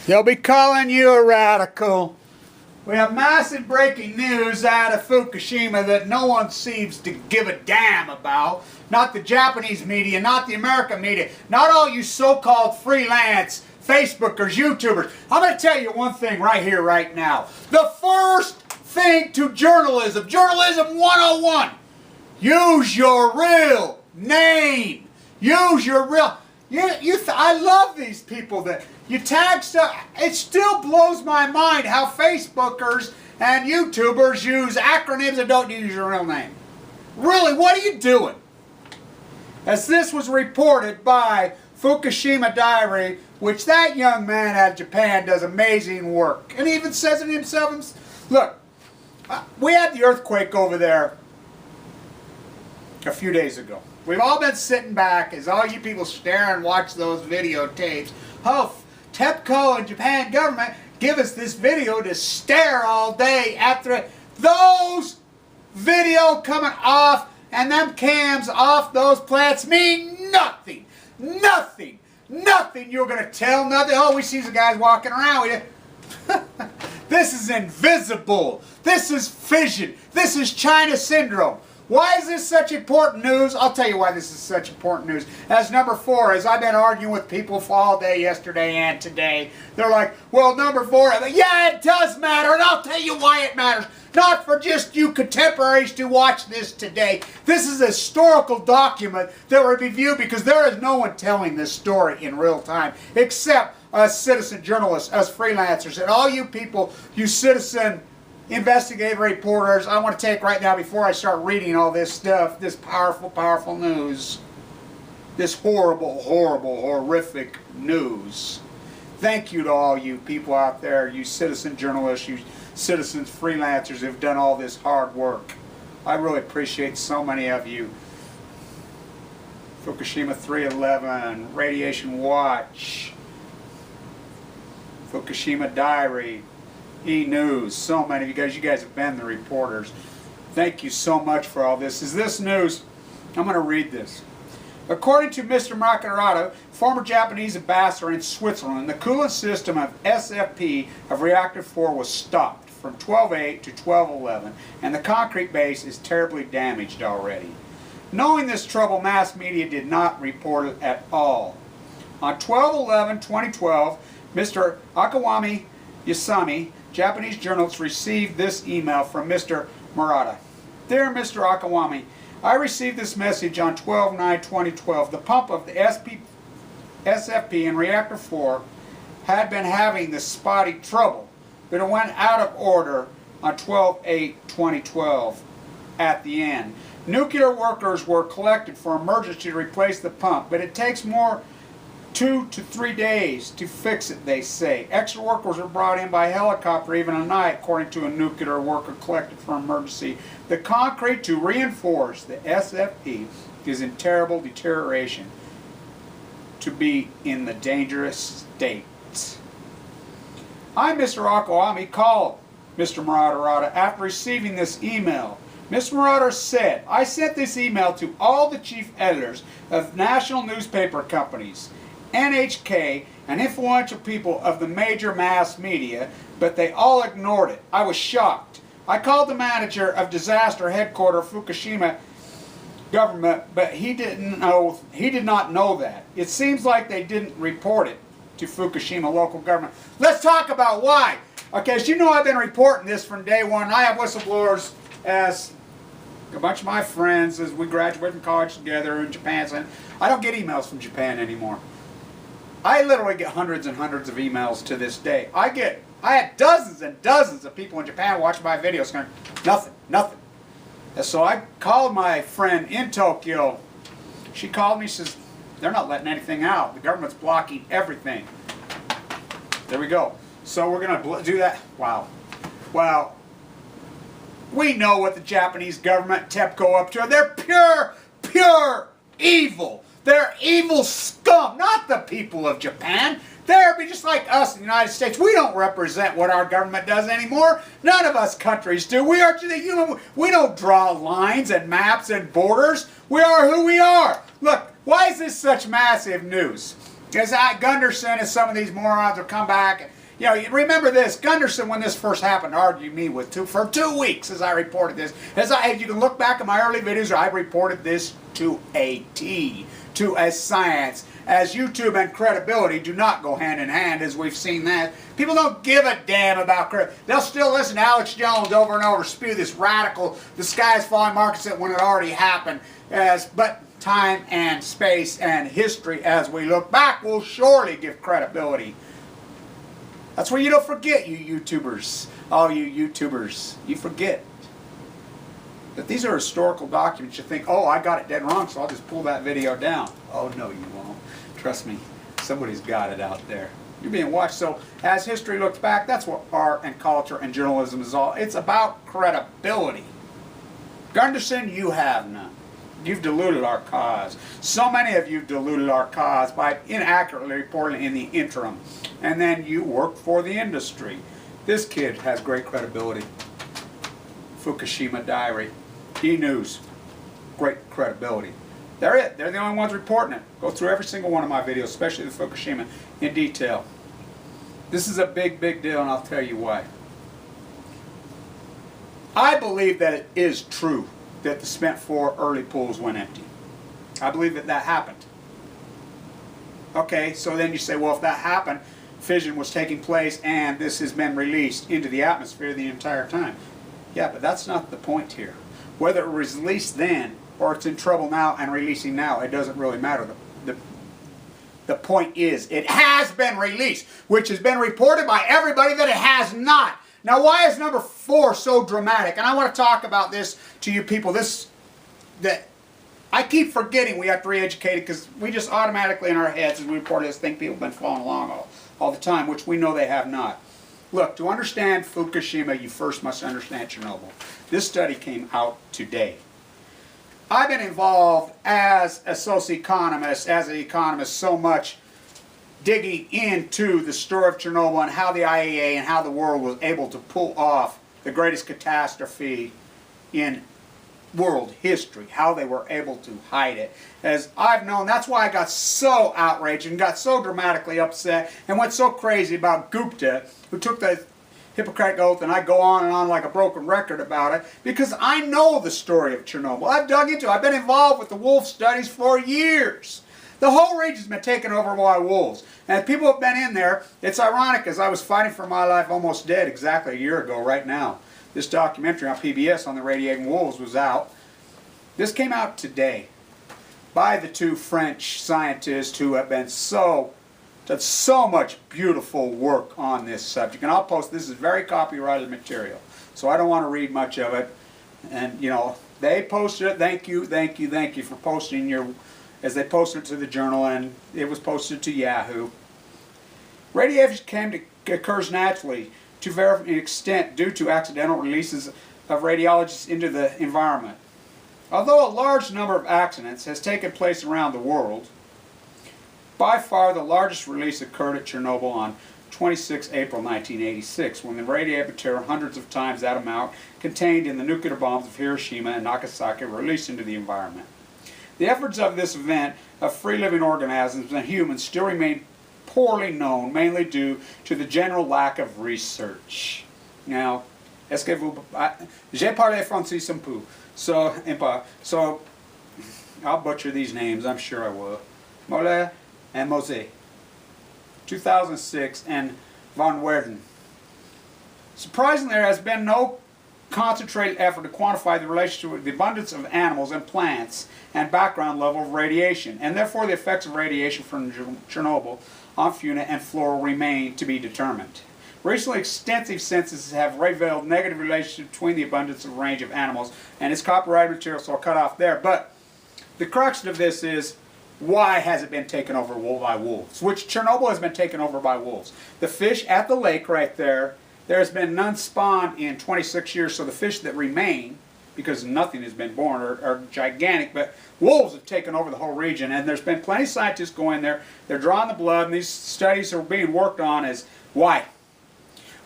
They'll be calling you a radical. We have massive breaking news out of Fukushima that no one seems to give a damn about. Not the Japanese media, not the American media, not all you so-called freelance Facebookers, YouTubers. I'm going to tell you one thing right here, right now. The first thing to journalism, Journalism 101, use your real name. Use your real... I love these people that you tag stuff. It still blows my mind how Facebookers and YouTubers use acronyms and don't use your real name. Really, what are you doing? As this was reported by Fukushima Diary, which that young man out of Japan does amazing work. And he even says it himself. Look, we had the earthquake over there a few days ago. We've all been sitting back as all you people stare and watch those videotapes. Oh, TEPCO and Japan government give us this video to stare all day after it. Those video coming off and them cams off those plants mean nothing. Nothing. Nothing you're going to tell. Nothing. Oh, we see the guys walking around with you. This is invisible. This is fission. This is China syndrome. Why is this such important news? I'll tell you why this is such important news. As number 4, as I've been arguing with people for all day yesterday and today, they're like, well, number 4, yeah, it does matter, and I'll tell you why it matters. Not for just you contemporaries to watch this today. This is a historical document that will be viewed because there is no one telling this story in real time except us citizen journalists, us freelancers, and all you people, you citizen investigative reporters. I want to take right now, before I start reading all this stuff, this powerful, powerful news, this horrible, horrible, horrific news. Thank you to all you people out there, you citizen journalists, you citizens freelancers who've done all this hard work. I really appreciate so many of you. Fukushima 311, Radiation Watch, Fukushima Diary, E-News, so many of you guys have been the reporters. Thank you so much for all this. Is this news? I'm going to read this. According to Mr. Murata, former Japanese ambassador in Switzerland, the coolant system of SFP of Reactor 4 was stopped from 12/8 to 12/11, and the concrete base is terribly damaged already. Knowing this trouble, mass media did not report it at all. On 12/11/2012, Mr. Akawami Yasami, Japanese journalists, received this email from Mr. Murata. Dear Mr. Akawami, I received this message on 12/9/2012. The pump of the SFP in Reactor 4 had been having this spotty trouble, but it went out of order on 12/8/2012 at the end. Nuclear workers were collected for emergency to replace the pump, but it takes more 2 to 3 days to fix it, they say. Extra workers were brought in by helicopter even at night, according to a nuclear worker collected for emergency. The concrete to reinforce the SFP is in terrible deterioration to be in the dangerous state. I, Mr. Akawami, called Mr. Murata after receiving this email. Mr. Murata said, I sent this email to all the chief editors of national newspaper companies, NHK, and influential people of the major mass media, but they all ignored it. I was shocked. I called the manager of disaster headquarters Fukushima government, but he did not know that. It seems like they didn't report it to Fukushima local government. Let's talk about why. Okay, as you know, I've been reporting this from day one. I have whistleblowers as a bunch of my friends as we graduate from college together in Japan. So I don't get emails from Japan anymore. I literally get hundreds and hundreds of emails to this day. I had dozens and dozens of people in Japan watching my videos going, nothing, nothing. And so I called my friend in Tokyo. She called me, says, they're not letting anything out. The government's blocking everything. There we go. So we're going to do that. Wow. Well, we know what the Japanese government, TEPCO, up to. They're pure evil. They're evil scum, not the people of Japan. They're just like us in the United States. We don't represent what our government does anymore. None of us countries do. We are the human. We don't draw lines and maps and borders. We are who we are. Look, why is this such massive news? Because Gunderson and some of these morons will come back You know, you remember this, Gunderson, when this first happened, argued me for 2 weeks as I reported this. As you can look back at my early videos, I reported this to a T, to a science, as YouTube and credibility do not go hand in hand, as we've seen that. People don't give a damn about credibility. They'll still listen to Alex Jones over and over, spew this radical, the sky is falling market when it already happened. But time and space and history, as we look back, will surely give credibility. That's where you don't forget, you YouTubers. All you YouTubers, you forget that these are historical documents. You think, oh, I got it dead wrong, so I'll just pull that video down. Oh, no, you won't. Trust me, somebody's got it out there. You're being watched. So as history looks back, that's what art and culture and journalism is all. It's about credibility. Gunderson, you have none. You've diluted our cause. So many of you diluted our cause by inaccurately reporting in the interim. And then you work for the industry. This kid has great credibility. Fukushima Diary. E-News. Great credibility. They're it. They're the only ones reporting it. Go through every single one of my videos, especially the Fukushima, in detail. This is a big, big deal, and I'll tell you why. I believe that it is true that the spent 4 early pools went empty. I believe that that happened. Okay, so then you say, well, if that happened, fission was taking place and this has been released into the atmosphere the entire time. Yeah, but that's not the point here. Whether it was released then or it's in trouble now and releasing now, it doesn't really matter. The point is, it has been released, which has been reported by everybody that it has not. Now, why is number 4 so dramatic? And I want to talk about this to you people. That I keep forgetting we have to re-educate it because we just automatically in our heads as we report this think people have been following along all the time, which we know they have not. Look, to understand Fukushima, you first must understand Chernobyl. This study came out today. I've been involved as a socioeconomist, as an economist, so much digging into the story of Chernobyl and how the I.A.E.A. and how the world was able to pull off the greatest catastrophe in world history, how they were able to hide it. As I've known, that's why I got so outraged and got so dramatically upset and went so crazy about Gupta, who took the Hippocratic Oath, and I go on and on like a broken record about it, because I know the story of Chernobyl. I've dug into it. I've been involved with the wolf studies for years. The whole region's been taken over by wolves. And people have been in there. It's ironic, as I was fighting for my life, almost dead exactly a year ago right now. This documentary on PBS on the radiating wolves was out. This came out today by the 2 French scientists who have been done so much beautiful work on this subject. And I'll post, this is very copyrighted material, so I don't want to read much of it. And, you know, they posted it. Thank you for posting as they posted it to the journal, and it was posted to Yahoo. Radiation occurs naturally to varying extent due to accidental releases of radiologists into the environment. Although a large number of accidents has taken place around the world, by far the largest release occurred at Chernobyl on 26 April 1986, when the radioactive material, hundreds of times that amount, contained in the nuclear bombs of Hiroshima and Nagasaki, were released into the environment. The efforts of this event of free-living organisms and humans still remain poorly known, mainly due to the general lack of research. Now, est-ce que vous... J'ai parlé français un peu, so I'll butcher these names, I'm sure I will. Molle and Mose, 2006, and Van Werden. Surprisingly, there has been no concentrated effort to quantify the relationship with the abundance of animals and plants and background level of radiation, and therefore the effects of radiation from Chernobyl on fauna and flora remain to be determined. Recently, extensive censuses have revealed negative relationship between the abundance of range of animals, and it's copyrighted material, so I'll cut off there. But the crux of this is, why has it been taken over by wolves? Which Chernobyl has been taken over by wolves. The fish at the lake right there, there's been none spawned in 26 years, so the fish that remain, because nothing has been born, are gigantic, but wolves have taken over the whole region, and there's been plenty of scientists going there. They're drawing the blood, and these studies are being worked on as why?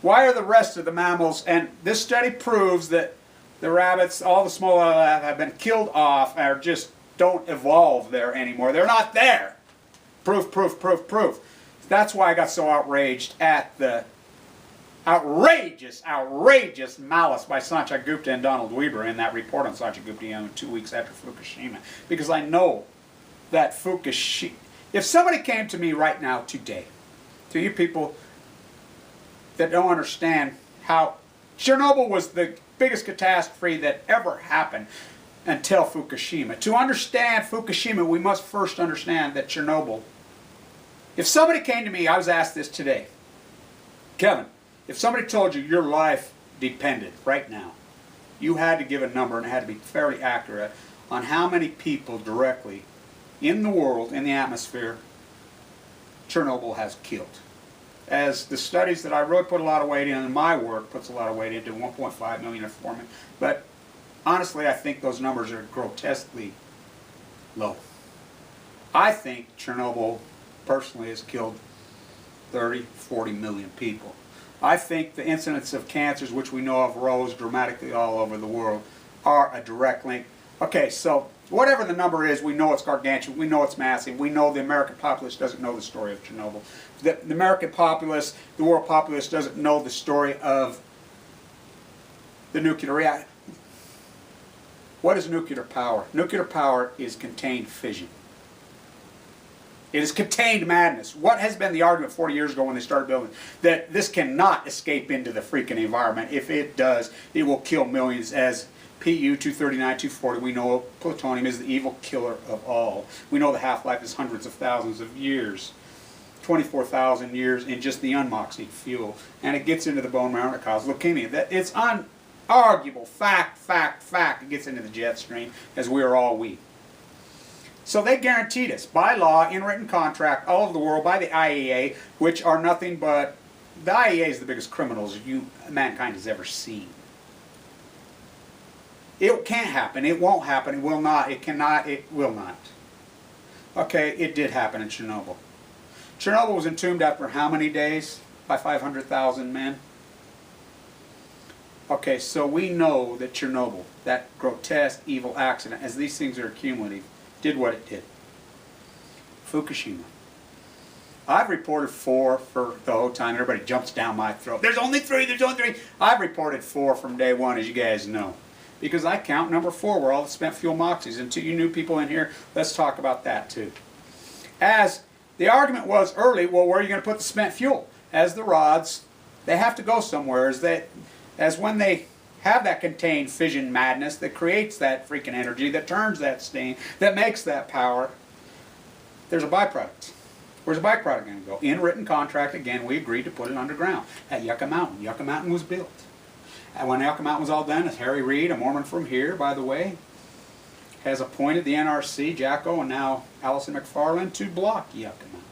Why are the rest of the mammals, and this study proves that the rabbits, all the small have been killed off, or just don't evolve there anymore. They're not there. Proof, proof, proof, proof. That's why I got so outraged at the outrageous, outrageous malice by Sanjay Gupta and Donald Weber in that report on Sanjay Gupta 2 weeks after Fukushima. Because I know that Fukushima, if somebody came to me right now today, to you people that don't understand how Chernobyl was the biggest catastrophe that ever happened until Fukushima. To understand Fukushima, we must first understand that Chernobyl. If somebody came to me, I was asked this today, Kevin, if somebody told you your life depended right now, you had to give a number and it had to be fairly accurate on how many people directly in the world, in the atmosphere, Chernobyl has killed. As the studies that I wrote put a lot of weight in, and my work puts a lot of weight into 1.5 million informant. But honestly, I think those numbers are grotesquely low. I think Chernobyl personally has killed 30, 40 million people. I think the incidence of cancers, which we know of rose dramatically all over the world, are a direct link. Okay, so whatever the number is, we know it's gargantuan, we know it's massive, we know the American populace doesn't know the story of Chernobyl. The American populace, the world populace doesn't know the story of the nuclear reactor. What is nuclear power? Nuclear power is contained fission. It is contained madness. What has been the argument 40 years ago when they started building? That this cannot escape into the freaking environment. If it does, it will kill millions. As Pu 239, 240, we know plutonium is the evil killer of all. We know the half-life is hundreds of thousands of years. 24,000 years in just the unmoxied fuel. And it gets into the bone marrow and it causes leukemia. It's unarguable. Fact. It gets into the jet stream, as we are all weak. So they guaranteed us, by law, in written contract, all over the world, by the I.A.E.A., which are nothing but, the I.A.E.A. is the biggest criminals mankind has ever seen. It can't happen, it won't happen, it will not, it cannot, it will not. Okay, it did happen in Chernobyl. Chernobyl was entombed after how many days? By 500,000 men. Okay, so we know that Chernobyl, that grotesque, evil accident, as these things are cumulative, did what it did. Fukushima. I've reported 4 for the whole time. Everybody jumps down my throat. There's only 3, there's only 3. I've reported 4 from day 1, as you guys know. Because I count number 4 where all the spent fuel moxies. And to you new people in here, let's talk about that too. As the argument was early, well, where are you going to put the spent fuel? As the rods, they have to go somewhere. As when they have that contained fission madness that creates that freaking energy, that turns that steam, that makes that power, there's a byproduct. Where's the byproduct going to go? In written contract, again, we agreed to put it underground at Yucca Mountain. Yucca Mountain was built. And when Yucca Mountain was all done, Harry Reid, a Mormon from here, by the way, has appointed the NRC, Jacko, and now Allison McFarland to block Yucca Mountain.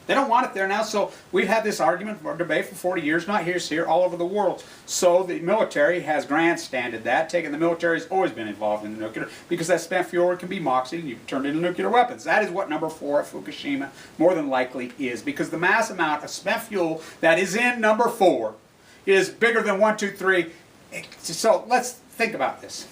They don't want it there now, so we've had this argument or debate for 40 years, not here, all over the world. So the military has grandstanded that, the military has always been involved in the nuclear, because that spent fuel can be moxied and you can turn it into nuclear weapons. That is what number 4 at Fukushima more than likely is, because the mass amount of spent fuel that is in number 4 is bigger than 1, 2, 3. So let's think about this.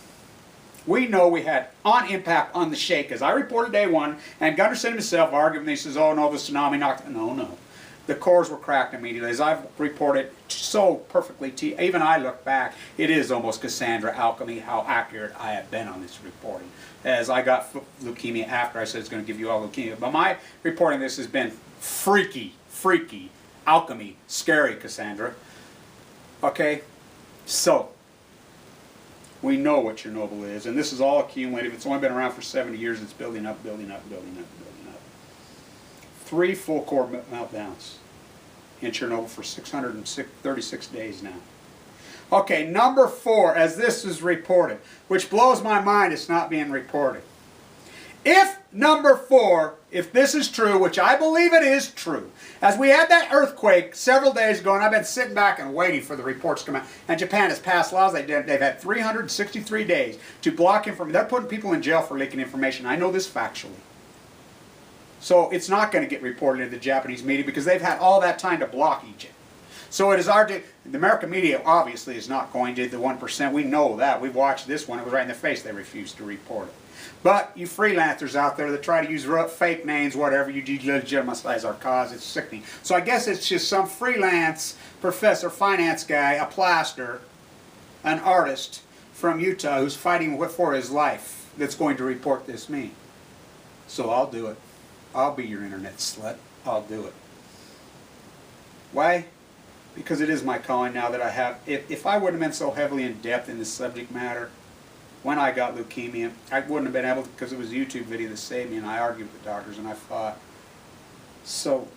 We know we had on impact on the shake, as I reported day 1, and Gunderson himself argued, and he says, oh no, the tsunami knocked it. No. The cores were cracked immediately. As I've reported so perfectly to you, even I look back, it is almost Cassandra alchemy how accurate I have been on this reporting. As I got leukemia after I said it's going to give you all leukemia. But my reporting this has been freaky alchemy, scary Cassandra. Okay, so we know what Chernobyl is, and this is all accumulative. It's only been around for 70 years. It's building up. 3 full core meltdowns in Chernobyl for 636 days now. Okay, number 4, as this is reported, which blows my mind it's not being reported. If number 4, if this is true, which I believe it is true, as we had that earthquake several days ago, and I've been sitting back and waiting for the reports to come out, and Japan has passed laws, they've had 363 days to block information. They're putting people in jail for leaking information. I know this factually. So it's not going to get reported in the Japanese media because they've had all that time to block Egypt. So it is the American media obviously is not going to, the 1%. We know that. We've watched this one. It was right in the face. They refused to report it. But you freelancers out there that try to use fake names, whatever, you delegitimize our cause. It's sickening. So I guess it's just some freelance professor, finance guy, a plaster, an artist from Utah who's fighting for his life that's going to report this me. So I'll do it. I'll be your internet slut. I'll do it. Why? Because it is my calling now that I have. If I wouldn't have been so heavily in depth in this subject matter, when I got leukemia, I wouldn't have been able to, because it was a YouTube video that saved me, and I argued with the doctors and I fought. So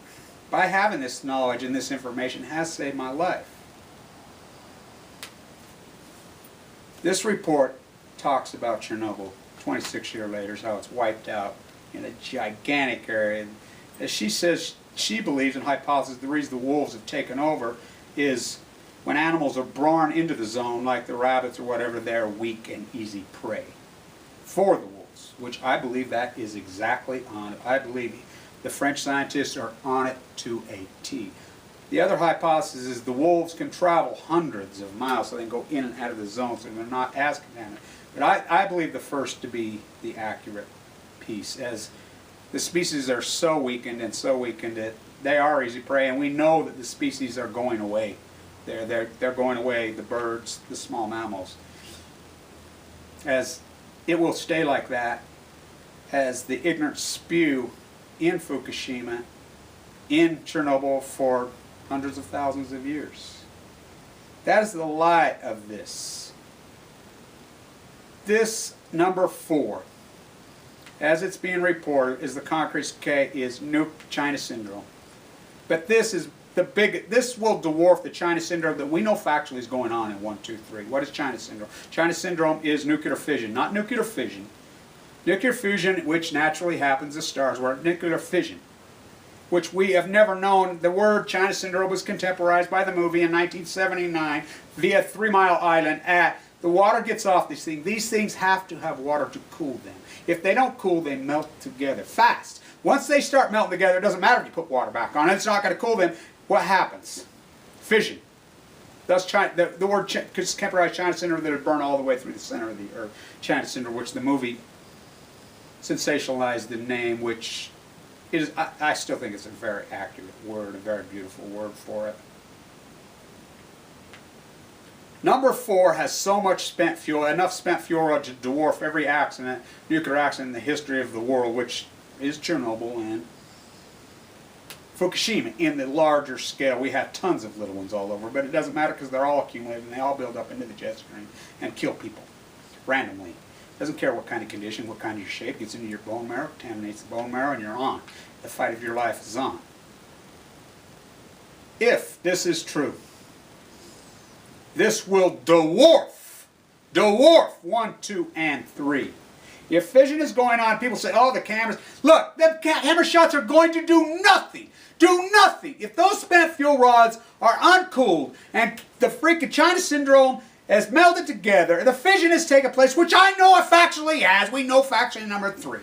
by having this knowledge and this information has saved my life. This report talks about Chernobyl 26 years later, how it's wiped out in a gigantic area. As she says, she believes and hypothesizes the reason the wolves have taken over is when animals are born into the zone, like the rabbits or whatever, they're weak and easy prey for the wolves, which I believe that is exactly on it. I believe the French scientists are on it to a T. The other hypothesis is the wolves can travel hundreds of miles, so they can go in and out of the zone, so they're not as contaminated. But I believe the first to be the accurate piece, as the species are so weakened that they are easy prey, and we know that the species are going away. They're going away, the birds, the small mammals. As it will stay like that, as the ignorant spew in Fukushima, in Chernobyl for hundreds of thousands of years. That is the lie of this. This number 4, as it's being reported, is the concrete decay is nuke China syndrome. But this is the big. This will dwarf the China syndrome that we know factually is going on in 1, 2, 3. What is China syndrome? China syndrome is nuclear fission, not nuclear fission. Nuclear fusion, which naturally happens as stars, were nuclear fission, which we have never known. The word China syndrome was contemporized by the movie in 1979 via 3 Mile Island. The water gets off these things. These things have to have water to cool them. If they don't cool, they melt together fast. Once they start melting together, it doesn't matter if you put water back on it. It's not going to cool them. What happens? Fission. Thus, the word contemporized China syndrome that would burn all the way through the center of the earth. China syndrome, which the movie sensationalized the name, which is, I still think it's a very accurate word, a very beautiful word for it. Number 4 has so much spent fuel, enough spent fuel to dwarf every accident, nuclear accident in the history of the world, which is Chernobyl and Fukushima. In the larger scale, we have tons of little ones all over, but it doesn't matter because they're all accumulated and they all build up into the jet stream and kill people randomly. Doesn't care what kind of condition, what kind of your shape, gets into your bone marrow, contaminates the bone marrow, and you're on. The fight of your life is on. If this is true, this will dwarf 1, 2, and 3. If fission is going on, people say, oh, the cameras. Look, the camera shots are going to do nothing. Do nothing. If those spent fuel rods are uncooled and the freaking China syndrome has melted together, the fission has taken place, which I know it factually has. We know factually number 3.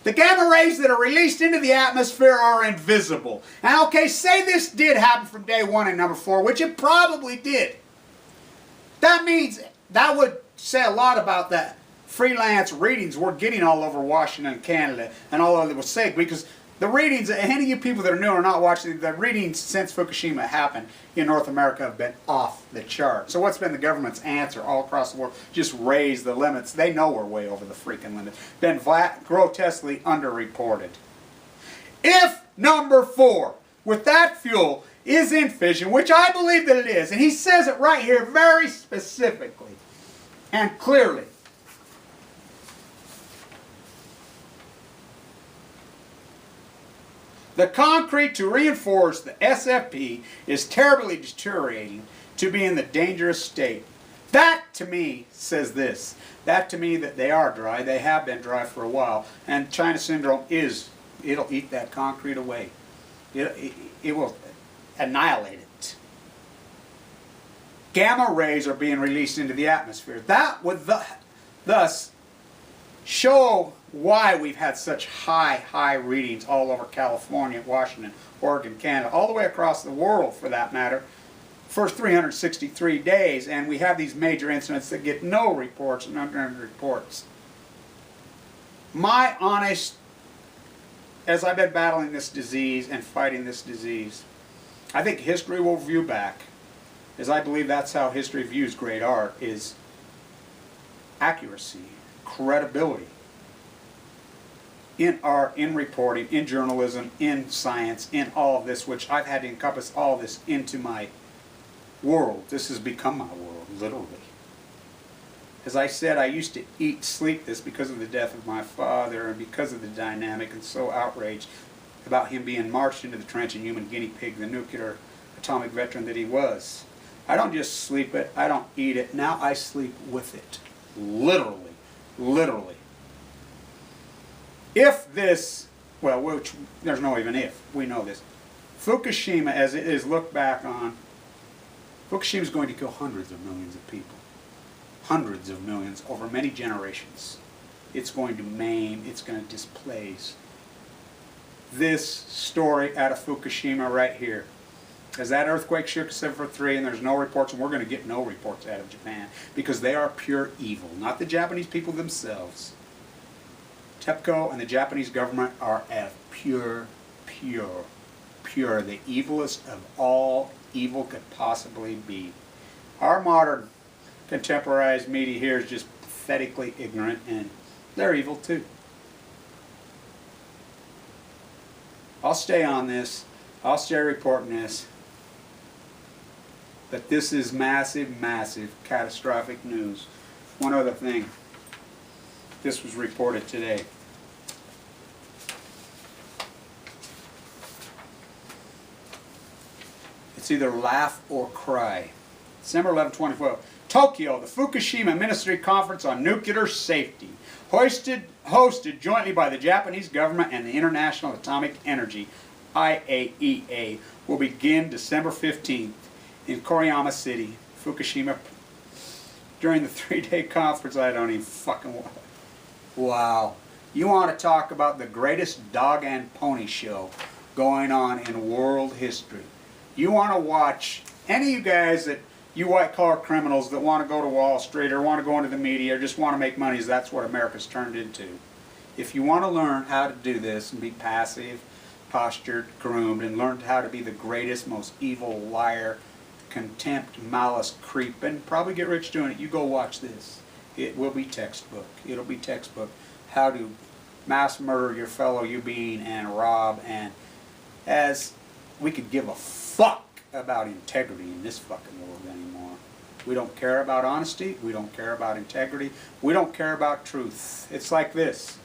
The gamma rays that are released into the atmosphere are invisible. And okay, say this did happen from day 1 in number 4, which it probably did. That means, that would say a lot about the freelance readings we're getting all over Washington and Canada and all over the state, because the readings, any of you people that are new or not watching, the readings since Fukushima happened in North America have been off the chart. So what's been the government's answer all across the world? Just raise the limits. They know we're way over the freaking limit. Been grotesquely underreported. If number 4, with that fuel, is in fission, which I believe that it is, and he says it right here very specifically and clearly, the concrete to reinforce the SFP is terribly deteriorating to be in the dangerous state. That, to me, says this. That, to me, that they are dry. They have been dry for a while. And China syndrome it'll eat that concrete away. It will annihilate it. Gamma rays are being released into the atmosphere. That would thus show why we've had such high readings all over California, Washington, Oregon, Canada, all the way across the world for that matter, first 363 days, and we have these major incidents that get no reports and under reports. My honest, as I've been battling this disease and fighting this disease, I think history will view back, as I believe that's how history views great art, is accuracy, credibility in art, in reporting, in journalism, in science, in all of this, which I've had to encompass all of this into my world. This has become my world, literally. As I said, I used to eat, sleep this because of the death of my father and because of the dynamic, and so outraged about him being marched into the trench and human guinea pig, the nuclear atomic veteran that he was. I don't just sleep it, I don't eat it. Now I sleep with it. Literally. Literally. If this, well, which, there's no even if, we know this. Fukushima, as it is looked back on, Fukushima is going to kill hundreds of millions of people. Hundreds of millions over many generations. It's going to maim, it's going to displace. This story out of Fukushima right here. As that earthquake shook 7.3 and there's no reports, and we're going to get no reports out of Japan because they are pure evil, not the Japanese people themselves. TEPCO and the Japanese government are as pure, the evilest of all evil could possibly be. Our modern contemporarized media here is just pathetically ignorant, and they're evil too. I'll stay on this. I'll stay reporting this. But this is massive, massive, catastrophic news. One other thing. This was reported today. It's either laugh or cry. December 11, 2012. Tokyo, the Fukushima Ministry Conference on Nuclear Safety, hosted jointly by the Japanese government and the International Atomic Energy, I.A.E.A., will begin December 15th in Koriyama City, Fukushima. During the 3-day conference, I don't even fucking... Wow. You want to talk about the greatest dog and pony show going on in world history. You want to watch any of you guys that, you white-collar criminals that want to go to Wall Street or want to go into the media or just want to make money, that's what America's turned into. If you want to learn how to do this and be passive, postured, groomed, and learn how to be the greatest, most evil liar, contempt, malice, creep, and probably get rich doing it, you go watch this. It will be textbook. It'll be textbook. How to mass murder your fellow human being and rob, and as we could give a fuck about integrity in this fucking world anymore. We don't care about honesty. We don't care about integrity. We don't care about truth. It's like this.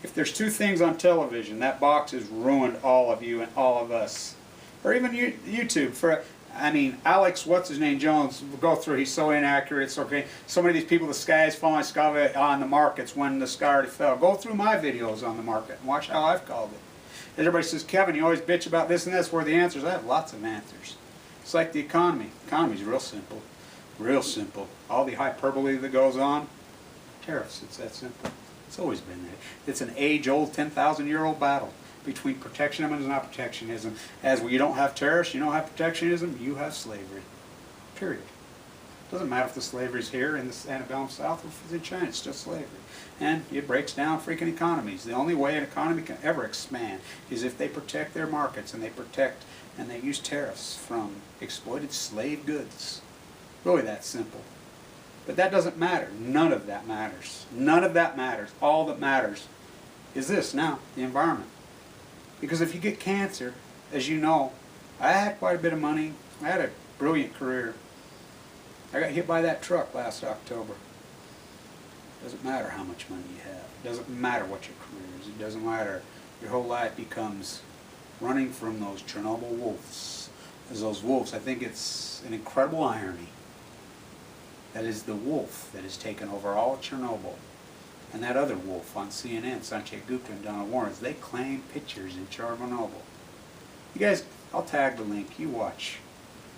If there's two things on television, that box has ruined all of you and all of us. Or even YouTube. I mean, Alex, what's his name, Jones, will go through, he's so inaccurate, it's okay. So many of these people, the sky is falling, sky on the markets when the sky already fell. Go through my videos on the market and watch how I've called it. Everybody says, Kevin, you always bitch about this and this. Where are the answers? I have lots of answers. It's like the economy. The economy's real simple. Real simple. All the hyperbole that goes on, tariffs, it's that simple. It's always been that. It's an age-old, 10,000-year-old battle between protectionism and not protectionism. As you don't have tariffs, you don't have protectionism, you have slavery. Period. Doesn't matter if the slavery's here in the antebellum South or if it's in China, it's still slavery. And it breaks down freaking economies. The only way an economy can ever expand is if they protect their markets and they protect and they use tariffs from exploited slave goods. Really that simple. But that doesn't matter. None of that matters. None of that matters. All that matters is this now, the environment. Because if you get cancer, as you know, I had quite a bit of money. I had a brilliant career. I got hit by that truck last October. Doesn't matter how much money you have. It doesn't matter what your career is. It doesn't matter. Your whole life becomes running from those Chernobyl wolves. As those wolves, I think it's an incredible irony. That is the wolf that has taken over all of Chernobyl. And that other wolf on CNN, Sanjay Gupta and Donald Warren, they claim pictures in Chernobyl. You guys, I'll tag the link. You watch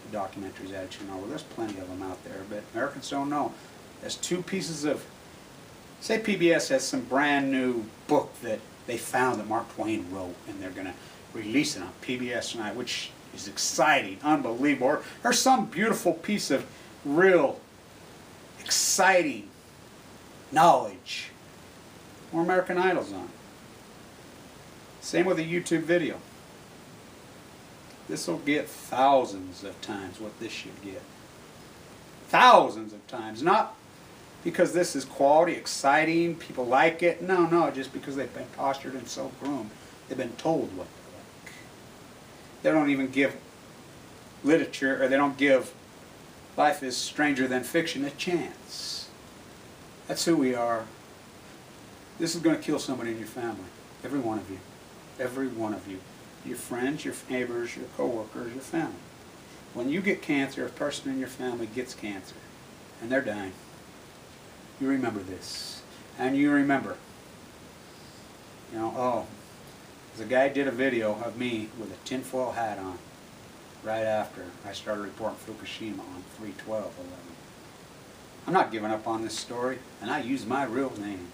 the documentaries out of Chernobyl. There's plenty of them out there, but Americans don't know. There's two pieces of... Say PBS has some brand new book that they found that Mark Twain wrote, and they're going to release it on PBS tonight, which is exciting, unbelievable. Or some beautiful piece of real exciting knowledge. More American Idol's on. Same with a YouTube video. This will get thousands of times what this should get. Thousands of times. Not because this is quality, exciting, people like it. No, just because they've been postured and so groomed. They've been told what they like. They don't even give literature, or they don't give Life is Stranger Than Fiction a chance. That's who we are. This is going to kill somebody in your family. Every one of you. Every one of you. Your friends, your neighbors, your co-workers, your family. When you get cancer, a person in your family gets cancer, and they're dying. You remember this. And you remember, you know, oh, the guy did a video of me with a tinfoil hat on right after I started reporting Fukushima on 3/12/11. I'm not giving up on this story, and I use my real name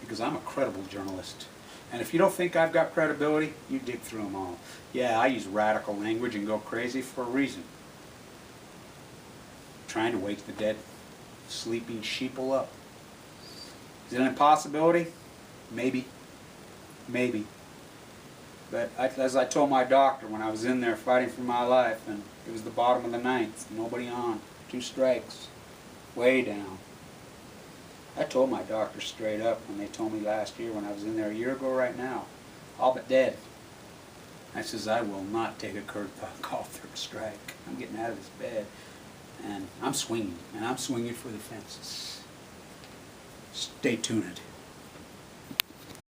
because I'm a credible journalist. And if you don't think I've got credibility, you dig through them all. Yeah, I use radical language and go crazy for a reason. Trying to wake the dead, sleeping sheeple up. Is it an impossibility? Maybe. Maybe. But as I told my doctor when I was in there fighting for my life, and it was the bottom of the ninth, nobody on, 2 strikes, way down. I told my doctor straight up when they told me last year when I was in there a year ago right now, all but dead. I says, I will not take a call 3rd strike. I'm getting out of this bed. And I'm swinging, and I'm swinging for the fences. Stay tuned.